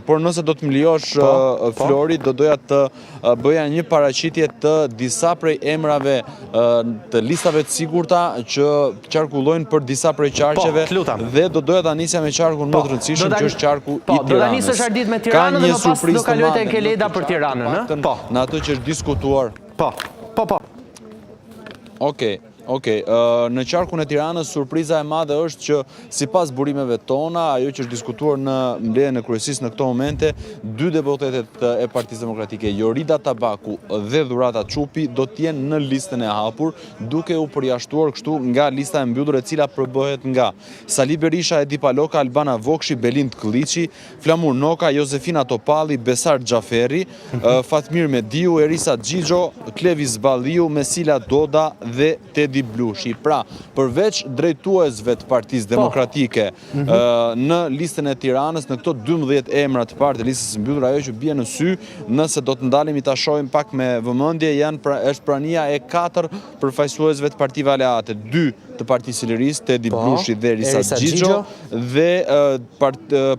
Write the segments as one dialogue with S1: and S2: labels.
S1: por nëse do të më lejosh, Flori, do doja të bëja një paraqitje të disa prej emrave të listave të sigurta që qarkullojnë për disa prej qarqeve dhe do doja ta nisja me qarkun më të rëndësishëm që është qarku i Tiranës.
S2: Do ta nisësh Ardit me Tiranën dhe më pas do kaloj te Keleda për Tiranën, ëh? Po.
S1: Në atë që është diskutuar.
S2: Po.
S1: Okej, në qarkun e Tiranës surpriza e madhe është që sipas burimeve tona, ajo që është diskutuar në mbledhjen e kryesisë në këto momente, dy deputetet e Partisë Demokratike, Jorida Tabaku dhe Dhurata Çupi, do të jenë në listën e hapur, duke u përjashtuar kështu nga lista e mbyllur e cila përbëhet nga Sali Berisha, Edi Paloka, Albana Vokshi, Belind Klliçi, Flamur Noka, Josefina Topalli, Besar Xhaferi, Fatmir Mediu, Erisa Xhixho, Klevis Balliu, Mesila Doda dhe Tedi Blushi. Pra, përveç drejtuesve të Partisë Demokratike në listën e Tiranës, në këto 12 emra të parë të listës së mbyllur, ajo që bie në sy, nëse do të ndalemi ta shohim pak me vëmendje, është prania e 4 përfaqësuesve të partive aleate, 2 të Partisë së Lirisë, Tedi Blushi dhe Erisa Xhixho, dhe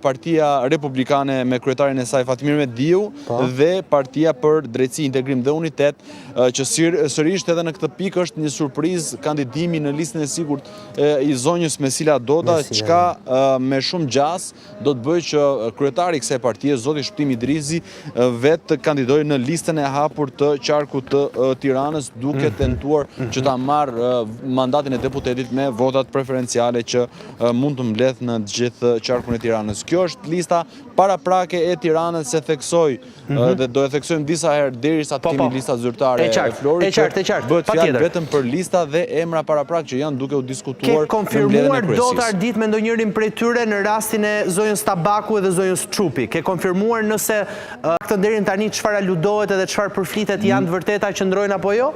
S1: Partia Republikane me kryetarin e saj Fatmir Mediu dhe Partia për Drejtësi, Integrim dhe Unitet, që sërish edhe në këtë pikë është një surprizë kandidimi në listën e sigurt i zonjës Mesila Doda, çka me shumë gjas do të bëjë që kryetari i kësaj partie, zoti Shpëtim Idrizi, vetë kandidojë në listën e hapur të qarkut të Tiranës, duke tentuar që ta marrë mandatin e deputetit me votat preferenciale që mund të mbledh në gjithë qarkun e Tiranës. Kjo është lista paraprake e Tiranës, se theksoj dhe do e theksojmë disa herë derisa të kemi lista zyrtare e Florit, që bëhet fjalë vetëm për lista dhe emra paraprak që janë duke u diskutuar
S2: në mbledhjen e kryesisë. Ke konfirmuar dot Ardit me ndonjërin prej tyre në rastin e zonjës Tabaku dhe zonjës Çupi? Ke konfirmuar nëse këtë deri tani çfarë aludohet edhe çfarë përflitet janë të vërteta që ndrojnë apo jo?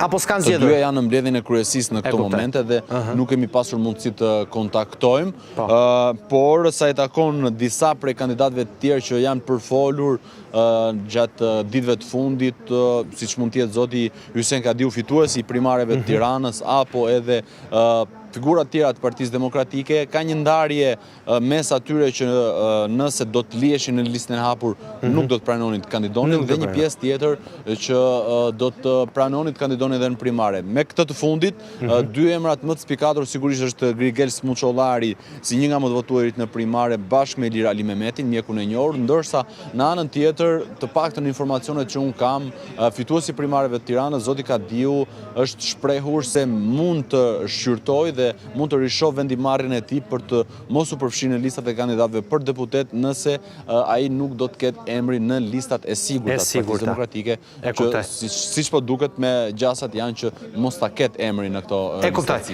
S2: Apo s'kan zgjedhur?
S1: Të dyja janë në mbledhjen e kryesisë në këto momente dhe nuk kemi pasur mundësi të kontaktojmë, por sa i takon disa prej kandidatëve të tjerë që janë përfolur gjatë ditëve të fundit, siç mund të jetë zoti Hysen Kadiu, fituesi i primareve të Tiranës, apo edhe figurat tjera të Partisë Demokratike, ka një ndarje mes atyre që nëse do të liheshin në listën e hapur nuk do të pranonin të kandidonin, dhe një pjesë tjetër që do të pranonin të kandidonin edhe në primare. Me këtë të fundit, dy emrat më të spikatur sigurisht është Grigel Smuçollari si një nga më të votuarit në primare bashkë me Ilir Ali Mehmetin, mjekun e njohur, ndërsa në anën tjetër, të paktën informacionet që unë kam, fituesi i primareve të Tiranës, zoti Kadiu, është shprehur se mund të shqyrtojë dhe mund të rishoh vendimarrjen e tij për të mos u përfshirë në listat e kandidatëve për deputet nëse ai nuk do të ketë emrin në listat e sigurta të Partisë Demokratike, që siç po duket me gjasat janë që mos ta ketë emrin në këto listaci.